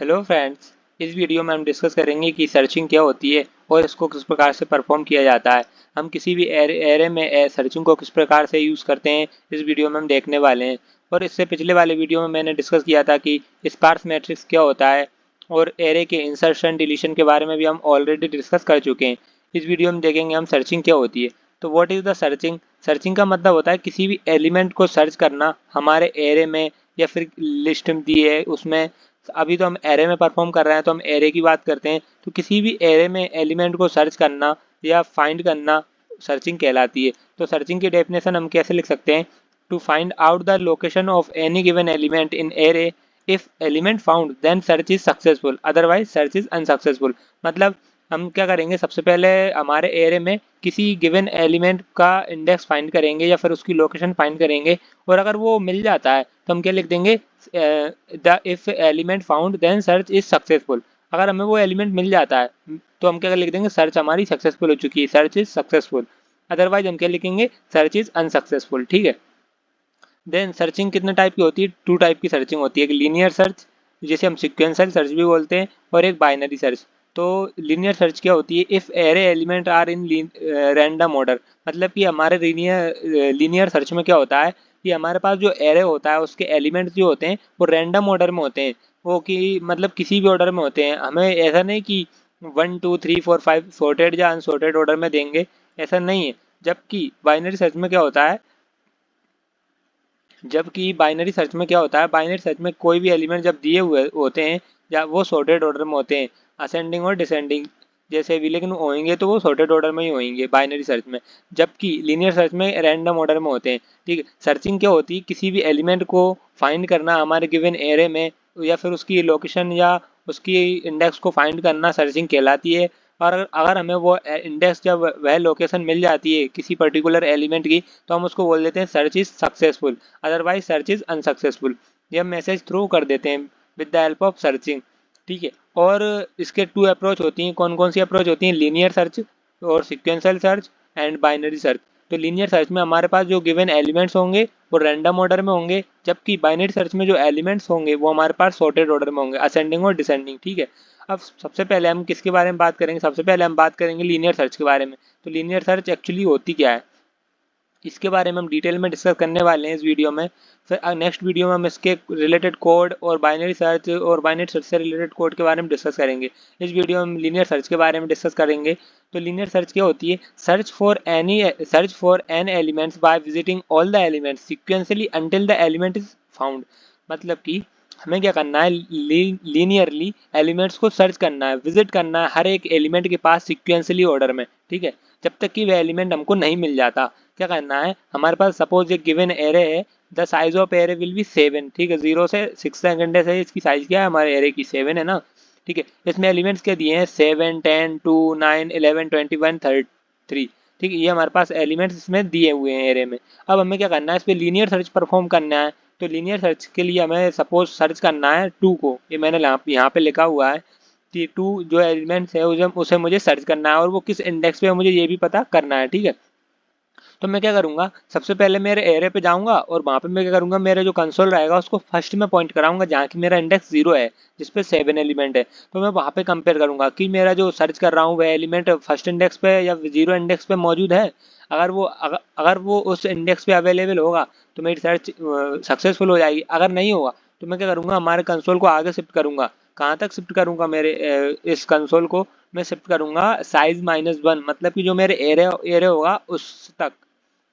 Hello friends. इस video में हम डिस्कस करेंगे कि सर्चिंग क्या होती है और इसको किस प्रकार से परफॉर्म किया जाता है। हम किसी भी एरे में सर्चिंग को किस प्रकार से यूज़ करते हैं इस वीडियो में हम देखने वाले हैं। और इससे पिछले वाले वीडियो में मैंने डिस्कस किया था कि स्पार्स मैट्रिक्स क्या होता है और एरे के इंसर्शन डिलीशन के बारे में भी हम ऑलरेडी डिस्कस कर चुके हैं। इस वीडियो में देखेंगे हम सर्चिंग क्या होती है। तो what is the searching. Searching का मतलब होता है किसी भी एलिमेंट को सर्च करना हमारे एरे में या फिर लिस्ट में दी है उसमें। अभी तो हम एरे में परफॉर्म कर रहे हैं तो हम एरे की बात करते हैं। तो किसी भी एरे में एलिमेंट को सर्च करना या फाइंड करना सर्चिंग कहलाती है। तो सर्चिंग की डेफिनेशन हम कैसे लिख सकते हैं। To find out the location of any given element in array, if element found then search is successful, otherwise search is unsuccessful. मतलब हम क्या करेंगे, सबसे पहले हमारे एरे में किसी गिवन एलिमेंट का इंडेक्स फाइंड करेंगे या फिर उसकी लोकेशन फाइंड करेंगे, और अगर वो मिल जाता है तो हम क्या लिख देंगे, the if element found then search is successful. अगर हमें वो एलिमेंट मिल जाता है तो हम क्या लिख देंगे, सर्च हमारी सक्सेसफुल हो चुकी है, सर्च इज सक्सेसफुल। अदरवाइज हम क्या लिखेंगे, सर्च इज अनसक्सेसफुल। ठीक है। देन सर्चिंग कितने टाइप की होती है, टू टाइप की सर्चिंग होती है। एक लीनियर सर्च जिसे हम सिक्वेंशियल सर्च भी बोलते हैं, और एक बाइनरी सर्च। तो लीनियर सर्च क्या होती है, if array elements are in random order. मतलब कि हमारे लीनियर सर्च में क्या होता है कि हमारे पास जो एरे होता है उसके एलिमेंट्स जो होते हैं वो रैंडम ऑर्डर में होते हैं। वो कि मतलब किसी भी ऑर्डर में होते हैं, हमें ऐसा नहीं कि 1 2 3 4 5 सॉर्टेड या अनसॉर्टेड ऑर्डर में देंगे, ऐसा नहीं है। जबकि बाइनरी सर्च में क्या होता है, जबकि बाइनरी सर्च में क्या होता है, बाइनरी सर्च में कोई भी एलिमेंट जब दिए हुए होते हैं या वो सॉर्टेड ऑर्डर में होते हैं, असेंडिंग और डिसेंडिंग जैसे भी, लेकिन होंगे तो वो सॉर्टेड ऑर्डर में ही होंगे बाइनरी सर्च में। जबकि लीनियर सर्च में रैंडम ऑर्डर में होते हैं। ठीक है। सर्चिंग क्या होती है, किसी भी एलिमेंट को फाइंड करना हमारे गिवन एरे में, या फिर उसकी लोकेशन या उसकी इंडेक्स को फाइंड करना सर्चिंग कहलाती है। और अगर हमें वो इंडेक्स या वह लोकेशन मिल जाती है किसी पर्टिकुलर एलिमेंट की, तो हम उसको बोल देते हैं search is successful, otherwise search is unsuccessful. ये हम मैसेज थ्रू कर देते हैं with the help of searching. ठीक है। और इसके टू अप्रोच होती हैं। कौन कौन सी अप्रोच होती हैं, लीनियर सर्च और sequential search and binary search. तो लीनियर सर्च में हमारे पास जो गिवन एलिमेंट्स होंगे वो रैंडम ऑर्डर में होंगे, जबकि बाइनरी सर्च में जो एलिमेंट्स होंगे वो हमारे पास सॉर्टेड ऑर्डर में होंगे, असेंडिंग और डिसेंडिंग। ठीक है। अब सबसे पहले हम किसके बारे में बात करेंगे, सबसे पहले हम बात करेंगे लीनियर सर्च के बारे में। तो लीनियर सर्च एक्चुअली होती क्या है, इसके बारे में हम डिटेल में डिस्कस करने वाले हैं इस वीडियो में। फिर नेक्स्ट वीडियो में हम इसके रिलेटेड कोड और बाइनरी सर्च और बाइनरी सर्च से रिलेटेड कोड के बारे में डिस्कस करेंगे। इस वीडियो में हम लीनियर सर्च के बारे में डिस्कस करेंगे। तो लीनियर सर्च क्या होती है, search for an elements by visiting all the elements sequentially until the element is found. मतलब कि हमें क्या करना है, लीनियरली एलिमेंट्स को सर्च करना है, विजिट करना है हर एक एलिमेंट के पास सिक्वेंशियली ऑर्डर में। ठीक है। जब तक कि वह एलिमेंट हमको नहीं मिल जाता। क्या करना है, हमारे पास सपोज एक गिवन एरे है, the size of array will be 7। ठीक है। 0 से 6 से इसकी साइज क्या है, हमारे एरे की 7 है ना। ठीक है। इसमें एलिमेंट्स क्या दिए हैं, 7 10 2 9 11 21 3। ठीक है। ये हमारे पास एलिमेंट्स इसमें दिए हुए हैं एरे में। अब हमें क्या करना है, इस पर लीनियर सर्च परफॉर्म करना है। तो लीनियर सर्च के लिए हमें सपोज सर्च करना है 2 को, ये मैंने यहाँ पे लिखा हुआ है कि 2 जो एलिमेंट्स है उसे मुझे सर्च करना है, और वो किस इंडेक्स पे है मुझे ये भी पता करना है। ठीक है। तो मैं क्या करूंगा, सबसे पहले मेरे एरे पे जाऊंगा और वहाँ पे मैं क्या करूंगा, मेरा जो कंसोल रहेगा उसको फर्स्ट में पॉइंट कराऊंगा जहाँ की मेरा इंडेक्स 0 है, जिसपे 7 एलिमेंट है। तो मैं वहाँ पे कंपेयर करूंगा कि मेरा जो सर्च कर रहा हूँ वह एलिमेंट फर्स्ट इंडेक्स पे या 0 इंडेक्स पे मौजूद है। अगर वो उस इंडेक्स पे अवेलेबल होगा तो मेरी सर्च सक्सेसफुल हो जाएगी। अगर नहीं होगा तो मैं क्या करूँगा, हमारे कंसोल को आगे शिफ्ट करूँगा। कहाँ तक शिफ्ट करूँगा, मेरे इस कंसोल को मैं शिफ्ट करूँगा साइज -1। मतलब कि जो मेरे एरे एरे होगा उस तक,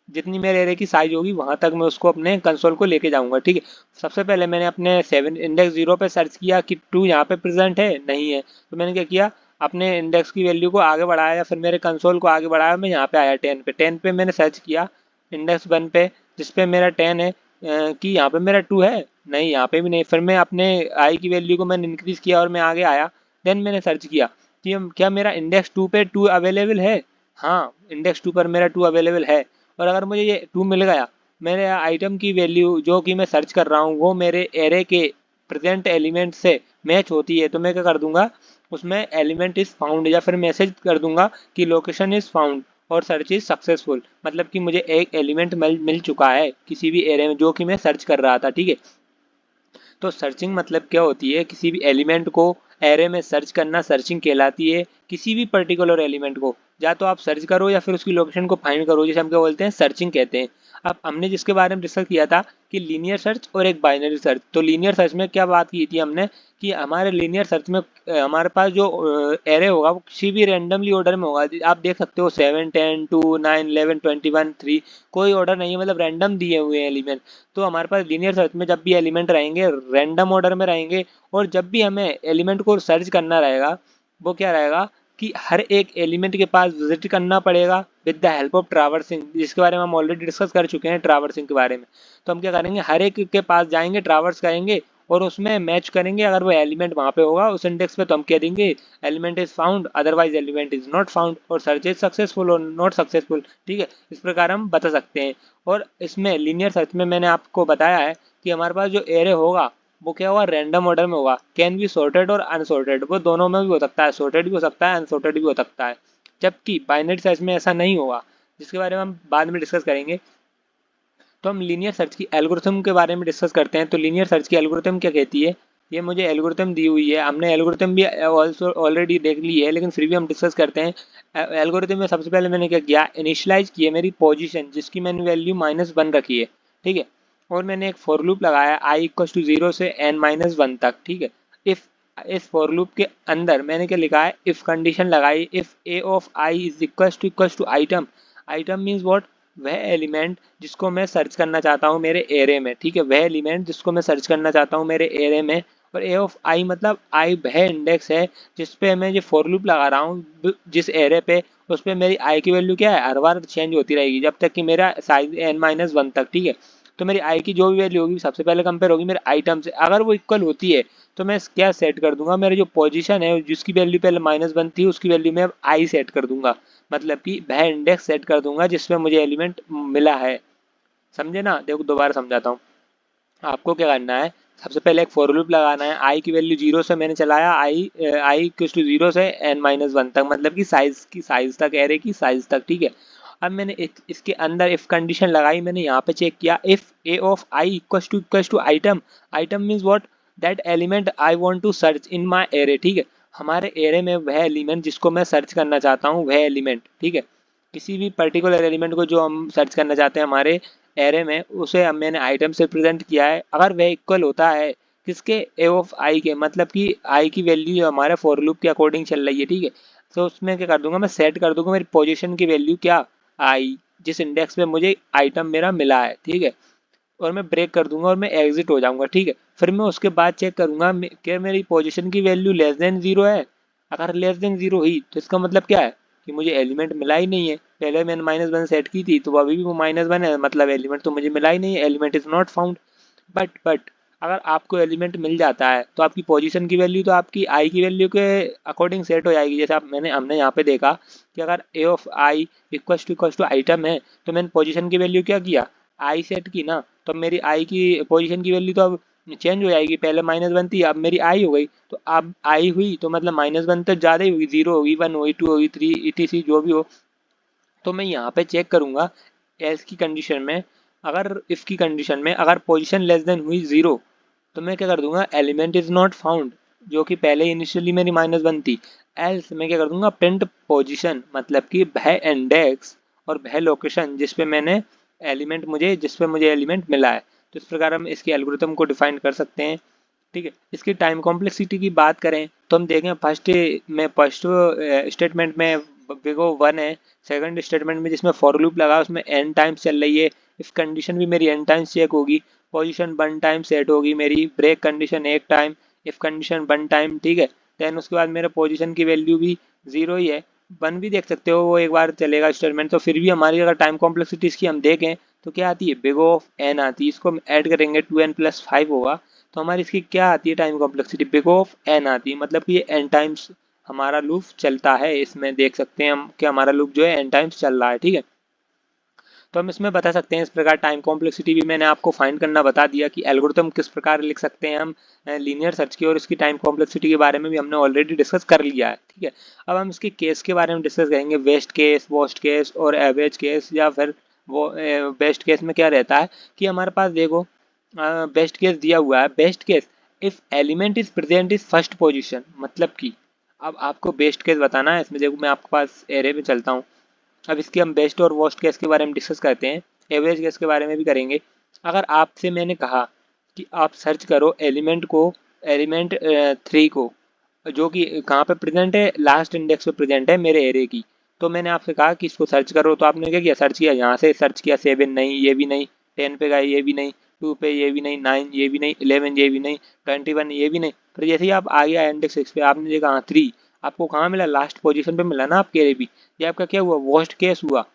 जितनी मेरे एरे की साइज होगी वहां तक मैं उसको अपने कंसोल को लेके जाऊंगा। ठीक है। सबसे पहले मैंने अपने 7 इंडेक्स 0 पे सर्च किया कि 2 यहाँ पे प्रेजेंट है, नहीं है। तो मैंने क्या किया, अपने इंडेक्स की वैल्यू को आगे बढ़ाया या फिर मेरे कंसोल को आगे बढ़ाया, मैं यहाँ पे आया 10 पे। 10 पे मैंने सर्च किया इंडेक्स 1 पे, जिसपे मेरा 10 है, कि यहाँ पे मेरा 2 है, नहीं यहाँ पे भी नहीं। फिर मैं अपने आई की वैल्यू को मैंने इंक्रीज किया और मैं आगे आया। देन मैंने सर्च किया कि क्या मेरा इंडेक्स 2 पे 2 अवेलेबल है। हाँ, इंडेक्स 2 पर मेरा 2 अवेलेबल है। और अगर मुझे ये 2 मिल गया, मेरे आइटम की वैल्यू जो कि मैं सर्च कर रहा हूँ वो मेरे एरे के प्रेजेंट एलिमेंट से मैच होती है, तो मैं क्या कर दूंगा, उसमें एलिमेंट इज फाउंड या फिर मैसेज कर दूंगा कि लोकेशन इज फाउंड और सर्च इज सक्सेसफुल। मतलब कि मुझे एक एलिमेंट मिल चुका है किसी भी एरे में जो कि मैं सर्च कर रहा था। ठीक है। तो सर्चिंग मतलब क्या होती है, किसी भी एलिमेंट को एरे में सर्च करना सर्चिंग कहलाती है। किसी भी पर्टिकुलर एलिमेंट को या तो आप सर्च करो या फिर उसकी लोकेशन को फाइंड करो, जैसे हम क्या बोलते हैं, सर्चिंग कहते हैं। अब हमने जिसके बारे में डिस्कस किया था कि लीनियर सर्च और एक बाइनरी सर्च। तो लीनियर सर्च में क्या बात की थी हमने कि हमारे लीनियर सर्च में हमारे पास जो एरे होगा वो किसी भी रैंडमली ऑर्डर में होगा। आप देख सकते हो 7 10 2 9 11 21 3, कोई ऑर्डर नहीं है, मतलब रैंडम दिए हुए हैं एलिमेंट। तो हमारे पास लीनियर सर्च में जब भी एलिमेंट रहेंगे रैंडम ऑर्डर में रहेंगे, और जब भी हमें एलिमेंट को सर्च करना रहेगा वो क्या रहेगा कि हर एक एलिमेंट के पास विजिट करना पड़ेगा with the help of traversing, जिसके बारे में हम ऑलरेडी डिस्कस कर चुके हैं ट्रावर्सिंग के बारे में। तो हम क्या करेंगे, हर एक के पास जाएंगे, ट्रावर्स करेंगे और उसमें मैच करेंगे। अगर वो एलिमेंट वहाँ पे होगा उस इंडेक्स पे तो हम कह देंगे element is found, otherwise element is not found, और सर्च इज सक्सेसफुल और नॉट सक्सेसफुल। ठीक है, इस प्रकार हम बता सकते हैं। और इसमें लीनियर सर्च में मैंने आपको बताया है कि हमारे पास जो एरे होगा वो क्या होगा, रैंडम ऑर्डर में होगा। कैन बी सॉर्टेड और अनसॉर्टेड, वो दोनों में भी हो सकता है, सॉर्टेड भी हो सकता है अनसॉर्टेड भी हो सकता है। जबकि बाइनरी सर्च में ऐसा नहीं होगा, जिसके बारे में हम बाद में डिस्कस करेंगे। तो हम लीनियर सर्च की एल्गोरिथम के बारे में डिस्कस करते हैं। तो लीनियर सर्च की एल्गोरिथम क्या कहती है, ये मुझे एल्गोरिथम दी हुई है, हमने एल्गोरिथम भी ऑल्सो ऑलरेडी देख ली है, लेकिन फिर भी हम डिस्कस करते हैं। एल्गोरिथम में सबसे पहले मैंने क्या किया, इनिशियलाइज की है मेरी पोजीशन जिसकी मैंने वैल्यू -1 रखी है। ठीक है, और मैंने एक फॉर लूप लगाया i = 0 से n-1 तक। ठीक है, इफ इस फॉर लूप के अंदर मैंने क्या लिखा है, इफ कंडीशन लगाई, if a of i is equal to item. Item means what, वह एलिमेंट जिसको मैं सर्च करना चाहता हूँ मेरे एरे में। ठीक है, वह एलिमेंट जिसको मैं सर्च करना चाहता हूँ मेरे एरे में। और ए ऑफ आई मतलब आई वह इंडेक्स है जिस पे मैं जो फॉर लूप लगा रहा हूँ जिस एरे पे, उस पे मेरी आई की वैल्यू क्या है, हर बार चेंज होती रहेगी जब तक कि मेरा साइज n-1 तक। ठीक है, तो मेरी आई की जो भी वैल्यू होगी सबसे पहले कंपेयर होगी मेरे आइटम से। अगर वो इक्वल होती है तो मैं क्या सेट कर दूंगा, मेरे जो पोजीशन है जिसकी वैल्यू पहले -1 थी उसकी वैल्यू में अब आई सेट कर दूंगा। मतलब कि वह इंडेक्स सेट कर दूंगा जिसमें मुझे एलिमेंट मिला है। समझे ना, देखो दोबारा समझाता हूँ। आपको क्या करना है, सबसे पहले एक फॉर लूप लगाना है। आई की वैल्यू 0 से मैंने चलाया, आई = 0 से n-1 तक, मतलब कि साइज तक, एरे की साइज तक। ठीक है, अब मैंने इसके अंदर इफ कंडीशन लगाई, मैंने यहाँ पे चेक किया, if A of I equal to item. Item means what, that element I want to search in my array. ठीक है, हमारे एरे में वह एलिमेंट जिसको मैं सर्च करना चाहता हूँ वह एलिमेंट। ठीक है, किसी भी पर्टिकुलर एलिमेंट को जो हम सर्च करना चाहते हैं हमारे एरे में, उसे अब मैंने आइटम से प्रेजेंट किया है। अगर वह इक्वल होता है किसके, ए ऑफ आई के, मतलब कि आई की वैल्यू हमारे फॉर लूप के अकॉर्डिंग चल रही है। ठीक है, तो उसमें क्या कर दूंगा, मैं सेट कर दूंगा मेरी पोजीशन की वैल्यू क्या, आई, जिस इंडेक्स में मुझे आइटम मेरा मिला है। ठीक है, और मैं ब्रेक कर दूंगा और मैं एग्जिट हो जाऊंगा। ठीक है, फिर मैं उसके बाद चेक करूंगा कि मेरी पोजीशन की वैल्यू <0 है। अगर <0 हुई तो इसका मतलब क्या है कि मुझे एलिमेंट मिला ही नहीं है। पहले मैंने -1 सेट की थी तो अभी भी वो -1 है, मतलब एलिमेंट तो मुझे मिला ही नहीं है, element is not found. But अगर आपको एलिमेंट मिल जाता है तो आपकी पोजीशन की वैल्यू तो आपकी आई की वैल्यू के अकॉर्डिंग सेट हो जाएगी। जैसे हमने यहाँ पे देखा कि अगर A of I equal to item है तो मैंने पोजीशन की वैल्यू क्या किया, आई सेट की ना, तो मेरी आई की पोजीशन की वैल्यू तो अब चेंज हो जाएगी। पहले -1 थी, अब मेरी आई हो गई। तो अब आई हुई तो मतलब -1 तो ज़्यादा ही होगी, 0 होगी, 1 होगी, 2 होगी, 3 etc जो भी हो। तो मैं यहाँ पे चेक करूँगा एल्स की कंडीशन में, अगर इफ की कंडीशन में अगर पोजीशन < हुई 0 तो मैं क्या कर दूंगा, एलिमेंट इज नॉट फाउंड, जो कि पहले इनिशियली मेरी -1 थी। एल्स मैं क्या कर दूंगा, प्रिंट पोजीशन, मतलब कि वह इंडेक्स और वह लोकेशन जिस पे मुझे एलिमेंट मिला है। तो इस प्रकार हम इसकी एल्गोरिथम को डिफाइन कर सकते हैं। ठीक है, इसकी टाइम कॉम्प्लेक्सिटी की बात करें तो हम देखें फर्स्ट स्टेटमेंट में विगो 1 है, सेकंड स्टेटमेंट में जिसमें फॉर लूप लगा उसमें n टाइम्स चल रही है, इफ कंडीशन भी मेरी n टाइम्स चेक होगी, पोजीशन 1 टाइम सेट होगी मेरी, break condition 1 time, if condition 1 time. ठीक है, देन उसके बाद मेरे पोजीशन की वैल्यू भी 0 ही है, 1 भी देख सकते हो, वो एक बार चलेगा स्टेटमेंट। तो फिर भी हमारी अगर टाइम कॉम्प्लेक्सिटी इसकी हम देखें तो क्या आती है, बिग ऑफ n आती है, इसको हम ऐड करेंगे 2n+5 होगा, तो हमारी इसकी क्या आती है time complexity, big of n आती है। मतलब कि ये n टाइम्स हमारा लूप चलता है, इसमें देख सकते हैं हम कि हमारा लूप जो है n टाइम्स चल रहा है। ठीक है, तो हम इसमें बता सकते हैं इस प्रकार टाइम कॉम्प्लेक्सिटी भी मैंने आपको फाइंड करना बता दिया कि एल्गोरिथम किस प्रकार लिख सकते हैं हम लीनियर सर्च की, और इसकी टाइम कॉम्प्लेक्सिटी के बारे में भी हमने ऑलरेडी डिस्कस कर लिया है। ठीक है, अब हम इसके केस के बारे में डिस्कस करेंगे, बेस्ट केस, वर्स्ट केस और एवरेज केस, या फिर वो बेस्ट केस में क्या रहता है कि हमारे पास देखो बेस्ट केस दिया हुआ है, best case if element is present is first position, मतलब कि अब आपको बेस्ट केस बताना है। इसमें देखो मैं आपके पास एरे में चलता हूँ। अब इसके हम बेस्ट और वर्स्ट केस के बारे में डिस्कस करते हैं, एवरेज केस के बारे में भी करेंगे। अगर आपसे मैंने कहा कि आप सर्च करो एलिमेंट को, एलिमेंट 3 को, जो कि कहाँ पे प्रेजेंट है, लास्ट इंडेक्स पे प्रेजेंट है मेरे एरे की, तो मैंने आपसे कहा कि इसको सर्च करो, तो आपने क्या किया, सर्च किया, यहाँ से सर्च किया 7 नहीं, ये भी नहीं, 10 पे गए ये भी नहीं, 2 पे ये भी नहीं, 9 ये भी नहीं, 11 ये भी नहीं, 21 ये भी नहीं। फिर जैसे ही आप आगे आए इंडेक्स 6 पे, आपने देखा हाँ 3, आपको कहाँ मिला, लास्ट पोजीशन पे मिला ना आपके एरे भी। ये आपका क्या हुआ, वर्स्ट केस हुआ।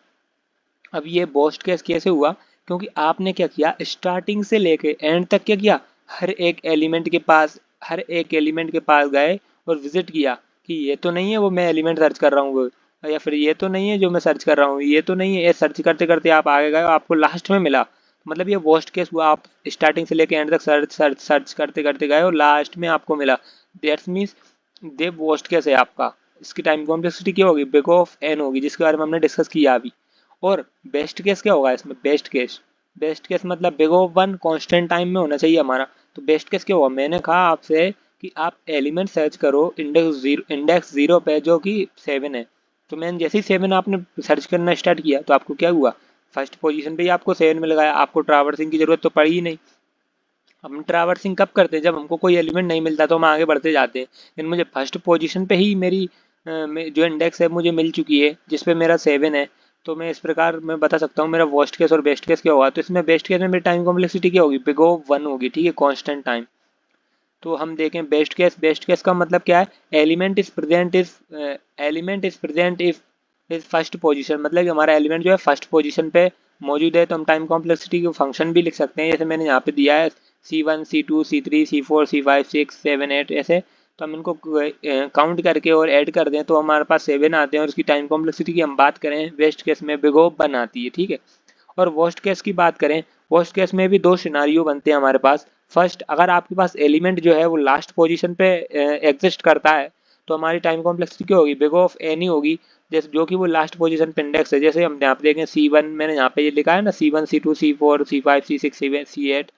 अब ये वर्स्ट केस कैसे हुआ, क्योंकि आपने क्या किया, स्टार्टिंग से लेके एंड तक क्या किया, हर एक एलिमेंट के पास, हर एक एलिमेंट के पास गए और विजिट किया कि ये तो नहीं है वो मैं एलिमेंट सर्च कर रहा हूँ वो, या फिर ये तो नहीं है जो मैं सर्च कर रहा हूँ, ये तो नहीं है, ये सर्च करते करते आप आगे गए, आपको लास्ट में मिला। मतलब ये वर्स्ट केस हुआ, आप स्टार्टिंग से लेके एंड तक सर्च सर्च सर्च करते करते गए और लास्ट में आपको मिला। That's means they worst case है आपका। इसकी टाइम कॉम्प्लेक्सिटी क्या होगी, बिग ऑफ एन होगी, जिसके बारे में हमने डिस्कस किया अभी। और बेस्ट केस क्या होगा इसमें, बेस्ट केस मतलब big of one constant time में होना चाहिए हमारा। तो बेस्ट केस क्या होगा, मैंने कहा आपसे कि आप एलिमेंट सर्च करो इंडेक्स जीरो पे, जो कि 7 है। तो मैंने जैसे ही 7 आपने सर्च करना स्टार्ट किया, तो आपको क्या हुआ, फर्स्ट पोजीशन पे ही आपको 7 मिल गया, आपको ट्रावर्सिंग की जरूरत तो पड़ी ही नहीं। हम ट्रैवर्सिंग कब करते हैं, जब हमको कोई एलिमेंट नहीं मिलता तो हम आगे बढ़ते जाते हैं। लेकिन मुझे फर्स्ट पोजीशन पे ही मेरी जो इंडेक्स है मुझे मिल चुकी है, जिस पे मेरा 7 है। तो मैं इस प्रकार मैं बता सकता हूँ मेरा वर्स्ट केस और बेस्ट केस क्या होगा। तो इसमें बेस्ट केस में मेरी टाइम कॉम्प्लेक्सिटी क्या होगी, बिग ऑफ 1 होगी, ठीक है, कांस्टेंट टाइम। तो हम देखें बेस्ट केस का मतलब क्या है, element is present is, element is present if is first position, मतलब कि हमारा एलिमेंट जो है फर्स्ट पोजीशन पे मौजूद है। तो हम टाइम कॉम्प्लेक्सिटी के फंक्शन भी लिख सकते हैं, जैसे मैंने यहाँ पे दिया है C1 C2 C3 C4 C5 6 7 8 ऐसे। तो हम इनको काउंट करके और ऐड कर दें तो हमारे पास 7 आते हैं। और उसकी टाइम कॉम्प्लेक्सिटी की हम बात करें, बेस्ट केस में बिग O बनाती है, ठीक है। और वर्स्ट केस की बात करें, वर्स्ट केस में भी दो सिनारियो बनते हैं हमारे पास। फर्स्ट, अगर आपके पास एलिमेंट जो है वो लास्ट पोजीशन पे एग्जिस्ट करता है, तो हमारी टाइम कॉम्प्लेक्सिटी क्या होगी, बिग ऑफ एन ही होगी, जैसे जो कि वो लास्ट पोजीशन पे इंडेक्स है। जैसे हम यहाँ पे देखें C1, मैंने यहाँ पे ये लिखा है ना C1 C2 C4 C5 C6 C7 C8,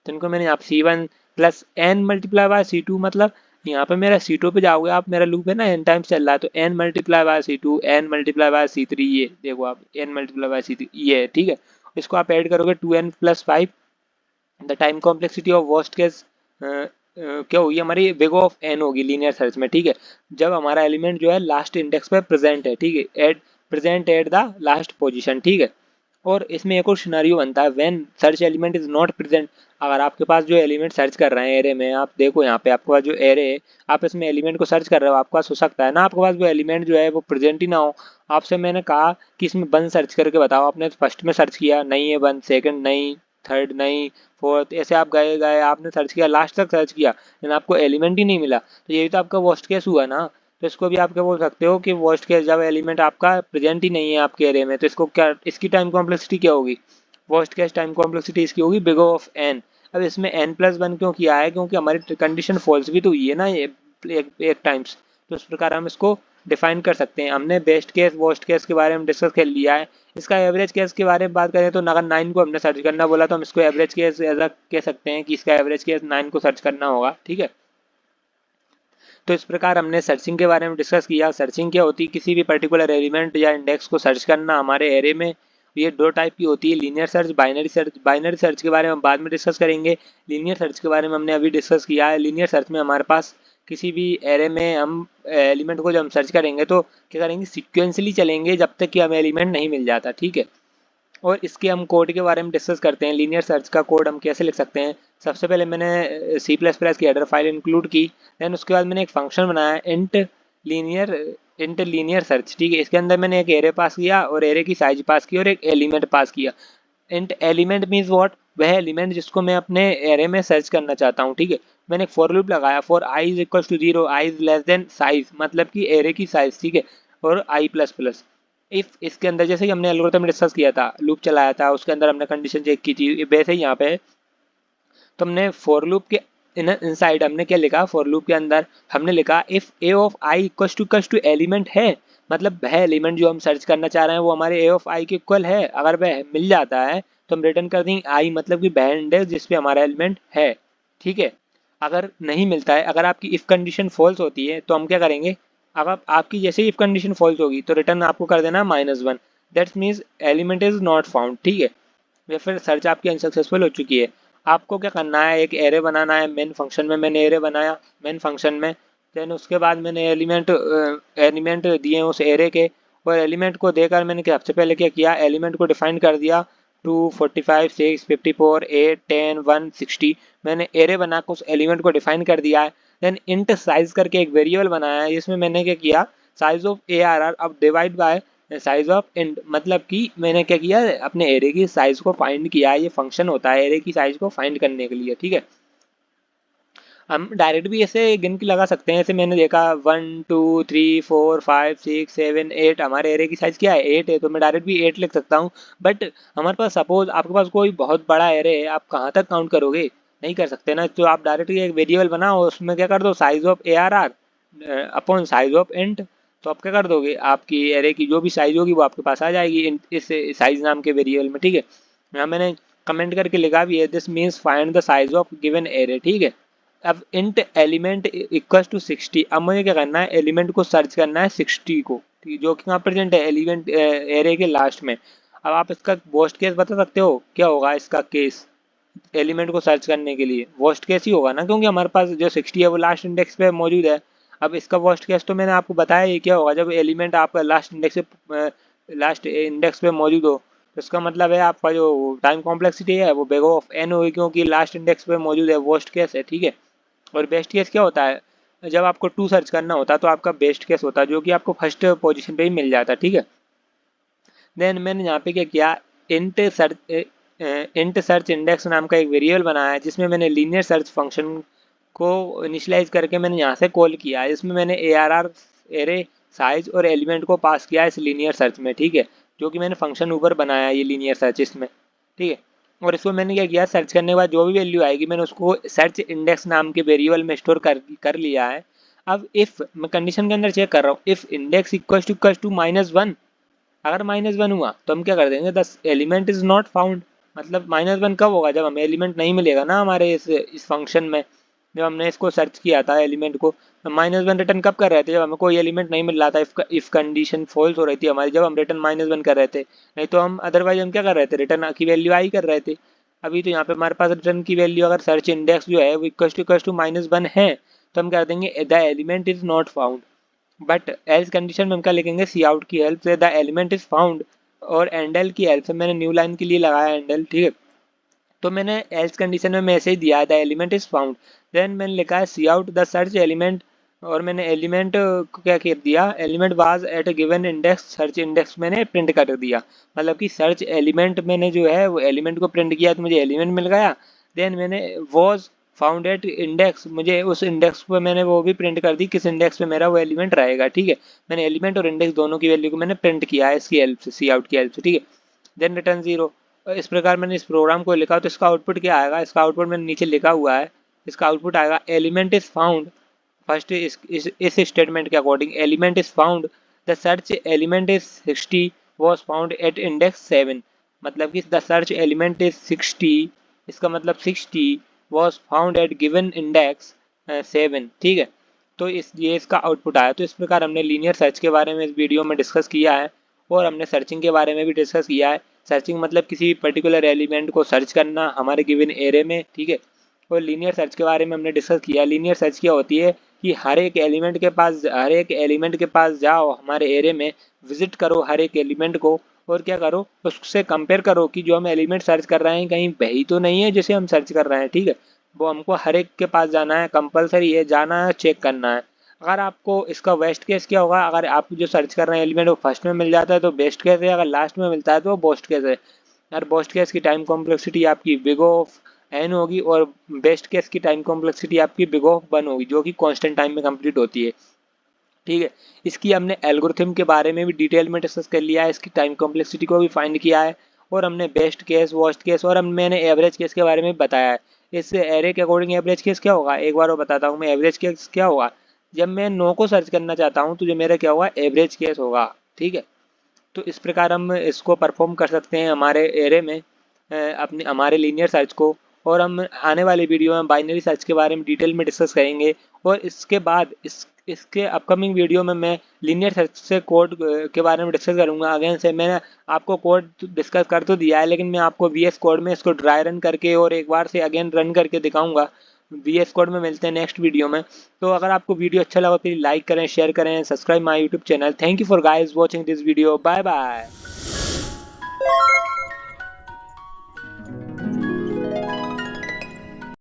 तो इनको मैंने यहाँ पे C1 plus N multiply by C2, मतलब यहाँ पे मेरा C2 पे जाओगे आप, मेरा लूप है ना एन टाइम्स चल रहा है, तो n multiply by C2 n multiply by C3, ये देखो आप एन मल्टीप्लाई बाय C3 ये है, ठीक है। इसको आप ऐड करोगे 2n plus 5, the time complexity of worst case क्या होगी हमारी, बिग ऑफ एन होगी लीनियर सर्च में, ठीक है। जब हमारा एलिमेंट जो है लास्ट इंडेक्स पे प्रेजेंट है, ठीक है, at present at the last position, ठीक है। और इसमें एक और सिनारियो बनता है, when search element is not present. अगर आपके पास जो एलिमेंट सर्च कर रहे हैं एरे में, आप देखो यहाँ पे आपके पास जो एरे है, आप इसमें एलिमेंट को सर्च कर रहे हो, आपके पास हो सकता है ना आपके पास वो एलिमेंट जो है वो प्रेजेंट ही ना हो। आपसे मैंने कहा कि इसमें वन सर्च करके बताओ, आपने फर्स्ट में सर्च किया, नहीं है वन, सेकंड नहीं, थर्ड नहीं, फोर्थ, ऐसे आप गए गए आपने सर्च किया, लास्ट तक सर्च किया, लेकिन आपको एलिमेंट ही नहीं मिला, तो यही तो आपका वर्स्ट केस हुआ ना। तो इसको भी आप क्या बोल सकते हो कि वर्स्ट केस, जब एलिमेंट आपका प्रेजेंट ही नहीं है आपके एरे में, तो इसको क्या, इसकी टाइम कॉम्प्लेक्सिटी क्या होगी, वर्स्ट केस टाइम कॉम्प्लेक्सिटी इसकी होगी बिग ऑफ एन। अब इसमें n+1 क्यों किया है, क्योंकि हमारी कंडीशन फॉल्स भी तो हुई है ना ये एक टाइम्स। तो इस प्रकार हम इसको डिफाइन कर सकते हैं। हमने बेस्ट केस वर्स्ट केस के बारे में डिस्कस कर लिया है। इसका एवरेज केस के बारे में बात करें तो अगर 9 को हमने सर्च करना बोला, तो हम इसको एवरेज केस ऐसा कह सकते हैं कि इसका एवरेज केस 9 को सर्च करना होगा, ठीक है। तो इस प्रकार हमने सर्चिंग के बारे में डिस्कस किया। सर्चिंग क्या होती है, किसी भी पर्टिकुलर एलिमेंट या इंडेक्स को सर्च करना हमारे एरे में। ये दो टाइप की होती है, linear search, binary search. Binary search के बारे में हम बाद में डिस्कस करेंगे। लीनियर सर्च के बारे में हमने अभी डिस्कस किया है। लीनियर सर्च में हमारे पास किसी भी एरे में हम एलिमेंट को जब हम सर्च करेंगे तो क्या करेंगे, सिक्वेंसली चलेंगे जब तक कि हमें एलिमेंट नहीं मिल जाता, ठीक है। और इसके हम कोड के बारे में डिस्कस करते हैं। लीनियर सर्च का कोड हम कैसे लिख सकते हैं। सबसे पहले मैंने C++ की हेडर फाइल इंक्लूड की, देन उसके बाद मैंने एक फंक्शन बनाया इंट लीनियर सर्च, ठीक है। इसके अंदर मैंने एक एरे पास किया और एरे की साइज पास की और एक एलिमेंट पास किया। इंट एलिमेंट मीन्स व्हाट, वह एलिमेंट जिसको मैं अपने एरे में सर्च करना चाहता हूँ, ठीक है। मैंने एक फॉर लूप लगाया, for i is equal to 0, i is less than size, मतलब कि एरे की साइज, ठीक है, और i++। इफ इसके अंदर जैसे ही हमने एल्गोरिथम डिस्कस किया था, लूप चलाया था, उसके अंदर हमने कंडीशन चेक की थी, वैसे ही यहाँ पे तो हमने फॉर लूप के इनसाइड हमने क्या लिखा, फॉर लूप के अंदर हमने लिखा if a of i equal to element है, मतलब वह एलिमेंट जो हम सर्च करना चाह रहे हैं वो हमारे a ऑफ i के इक्वल है। अगर वह मिल जाता है तो हम रिटर्न कर देंगे आई, मतलब कि वह इंडेक्स जिस पे हमारा एलिमेंट है। ठीक है, अगर नहीं मिलता है, अगर आपकी इफ़ कंडीशन फॉल्स होती है तो हम क्या करेंगे, अब आपकी जैसे इफ़ कंडीशन फॉल्स होगी तो रिटर्न आपको कर देना -1, that's means element is not found. ठीक है, या फिर सर्च आपकी अनसक्सेसफुल हो चुकी है। आपको क्या करना है, एक एरे बनाना है मेन फंक्शन में। मैंने एरे बनाया मेन फंक्शन में, देन उसके बाद मैंने एलिमेंट दिए उस एरे के, और एलिमेंट को देकर मैंने क्या सबसे पहले क्या किया, एलिमेंट को डिफाइन कर दिया 2, 45, 6, 54, 8, 10, 1, 60। मैंने एरे बनाकर उस एलिमेंट को डिफाइन कर दिया है। देन इंट साइज करके एक वेरिएबल बनाया है, जिसमें मैंने क्या किया, साइज ऑफ ARR अब divide by size of int, मतलब कि मैंने क्या किया, अपने एरे की साइज को फाइंड किया। ये फंक्शन होता है एरे की साइज को फाइंड करने के लिए। ठीक है, हम डायरेक्ट भी ऐसे गिन के लगा सकते हैं। ऐसे मैंने देखा 1, 2, 3, 4, 5, 6, 7, 8, हमारे एरे की साइज क्या है, 8 है, तो मैं डायरेक्ट भी 8 लिख सकता हूँ। बट हमारे पास सपोज आपके पास कोई बहुत बड़ा एरे है, आप कहाँ तक काउंट करोगे, नहीं कर सकते ना, तो आप डायरेक्ट एक वेरिएबल बनाओ, उसमें क्या कर दो, size of ARR upon size of int. तो आप क्या कर दोगे, आपकी एरे की जो भी साइज होगी वो आपके पास आ जाएगी इस साइज नाम के वेरिएबल में। ठीक है, यहाँ मैंने कमेंट करके लिखा भी है, this means find the size of given array. ठीक है, अब इंट एलिमेंट इक्वल टू 60। अब मुझे क्या करना है, एलिमेंट को सर्च करना है 60 को, ठीक है, जो कि वहाँ प्रेजेंट है एलिमेंट एरे के लास्ट में। अब आप इसका वर्स्ट केस बता सकते हो, क्या होगा इसका केस एलिमेंट को सर्च करने के लिए, वर्स्ट केस ही होगा ना, क्योंकि हमारे पास जो 60 है वो लास्ट इंडेक्स पे मौजूद है। अब इसका वर्स्ट केस तो मैंने आपको बताया ये क्या होगा, जब एलिमेंट आपका लास्ट इंडेक्स पे मौजूद हो, तो इसका मतलब है आपका जो टाइम कॉम्प्लेक्सिटी है वो बिग ऑफ n होगी, क्योंकि लास्ट इंडेक्स पे मौजूद है, वर्स्ट केस है। ठीक है, और बेस्ट केस क्या होता है, जब आपको 2 सर्च करना होता है तो आपका बेस्ट केस होता है, जो कि आपको फर्स्ट पोजीशन पे ही मिल जाता है। ठीक है, देन मैंने यहाँ पे क्या किया, int search int search index नाम का एक वेरिएबल बनाया है, जिसमें मैंने लीनियर सर्च फंक्शन को इनिशियलाइज करके मैंने यहाँ से कॉल किया है। इसमें मैंने ARR एरे साइज और एलिमेंट को पास किया है इस लीनियर सर्च में। ठीक है, जो कि मैंने फंक्शन ऊपर बनाया है ये लीनियर सर्च इसमें। ठीक है, और इसको मैंने क्या किया, सर्च करने के बाद जो भी वैल्यू आएगी मैंने उसको सर्च इंडेक्स नाम के वेरिएबल में स्टोर कर लिया है। अब इफ़ मैं कंडीशन के अंदर चेक कर रहा हूँ, इफ़ इंडेक्स इक्वल टू -1, अगर -1 हुआ तो हम क्या कर देंगे, the element is not found. मतलब -1 कब होगा, जब हमें एलिमेंट नहीं मिलेगा ना हमारे इस फंक्शन में, जब हमने इसको सर्च किया था एलिमेंट को। -1 रिटर्न कब कर रहे थे, जब हमें कोई एलिमेंट नहीं मिल रहा था, इफ कंडीशन फॉल्स हो रही थी हमारी, जब हम रिटर्न -1 कर रहे थे। नहीं तो हम अदरवाइज हम क्या कर रहे थे, रिटर्न की वैल्यू आई कर रहे थे। अभी तो यहाँ पे हमारे पास रिटर्न की वैल्यू अगर सर्च इंडेक्स जो है वो इक्वल टू -1 है, तो हम कर देंगे the element is not found. But else condition में हम क्या लिखेंगे, सी आउट की हेल्प से द एलिमेंट इज फाउंड, और एंडल की हेल्प से मैंने न्यू लाइन के लिए लगाया एंडल। ठीक है, तो मैंने एल्स कंडीशन में मैसेज दिया the element is found, then मैंने लिखा है cout the search element, और मैंने एलिमेंट को क्या कर दिया, element was at given index, search index मैंने प्रिंट कर दिया। मतलब कि सर्च एलिमेंट मैंने जो है वो एलिमेंट को प्रिंट किया तो मुझे एलिमेंट मिल गया। देन मैंने वॉज फाउंड एट इंडेक्स, मुझे उस इंडेक्स पे मैंने वो भी प्रिंट कर दी किस इंडेक्स पे मेरा वो एलिमेंट रहेगा। ठीक है, मैंने एलिमेंट और इंडेक्स दोनों की वैल्यू को मैंने प्रिंट किया है इसकी हेल्प से, सी आउट की हेल्प से। ठीक है, देन रिटर्न 0। इस प्रकार मैंने इस प्रोग्राम को लिखा, तो इसका आउटपुट क्या आएगा, इसका आउटपुट मैंने नीचे लिखा हुआ है। इसका आउटपुट आएगा एलिमेंट इज फाउंड। फर्स्ट इस स्टेटमेंट के according element is found, the search element is 60 was found at index 7। मतलब कि द सर्च एलिमेंट इज 60, इसका मतलब 60 was found at given index 7। ठीक है, तो ये इसका आउटपुट आया। तो इस प्रकार हमने लीनियर सर्च के बारे में इस वीडियो में डिस्कस किया है, और हमने सर्चिंग के बारे में भी डिस्कस किया है। सर्चिंग मतलब किसी पर्टिकुलर एलिमेंट को सर्च करना हमारे गिवन एरे में। ठीक है, और लीनियर सर्च के बारे में हमने डिस्कस किया। लीनियर सर्च क्या होती है कि हर एक एलिमेंट के पास जाओ, हमारे एरे में विजिट करो हर एक एलिमेंट को, और क्या करो, उससे कंपेयर करो कि जो हम एलिमेंट सर्च कर रहे हैं कहीं वही तो नहीं है जिसे हम सर्च कर रहे हैं। ठीक है, वो हमको हर एक के पास जाना है, कंपलसरी है, जाना है, चेक करना है। अगर आपको इसका वेस्ट केस क्या होगा, अगर आप जो सर्च कर रहे हैं एलिमेंट वो फर्स्ट में मिल जाता है तो बेस्ट केस है, अगर लास्ट में मिलता है तो वो बोस्ट केस है। यार बोस्ट केस की टाइम कॉम्प्लेक्सिटी आपकी बिग ऑफ n होगी, और बेस्ट केस की टाइम कॉम्प्लेक्सिटी आपकी बिग ऑफ 1 होगी, जो कि कांस्टेंट टाइम में कंप्लीट होती है। ठीक है, इसकी हमने एल्गोरिथम के बारे में भी डिटेल में डिस्कस कर लिया है, इसकी टाइम कॉम्प्लेक्सिटी को भी फाइंड किया है, और हमने बेस्ट केस, वर्स्ट केस, और मैंने एवरेज केस के बारे में बताया है। इस एरे के अकॉर्डिंग एवरेज केस क्या होगा, एक बार और बताता हूँ मैं। एवरेज केस क्या होगा, जब मैं 9 को सर्च करना चाहता हूँ तो जो मेरा क्या होगा, एवरेज केस होगा। ठीक है, तो इस प्रकार हम इसको परफॉर्म कर सकते हैं हमारे एरे में। अपने हमारे लीनियर सर्च को, और हम आने वाले वीडियो में बाइनरी सर्च के बारे में डिटेल में डिस्कस करेंगे। और इसके बाद इसके अपकमिंग वीडियो में मैं लीनियर सर्च से कोड के बारे में डिस्कस करूंगा। अगेन से मैंने आपको कोड डिस्कस कर तो दिया है, लेकिन मैं आपको VS कोड में इसको ड्राई रन करके और एक बार से अगेन रन करके दिखाऊंगा। VS कोड में मिलते हैं नेक्स्ट वीडियो में। तो अगर आपको वीडियो अच्छा लगा तो लाइक करें, शेयर करें, subscribe my YouTube channel. Thank you for guys watching this video. Bye bye.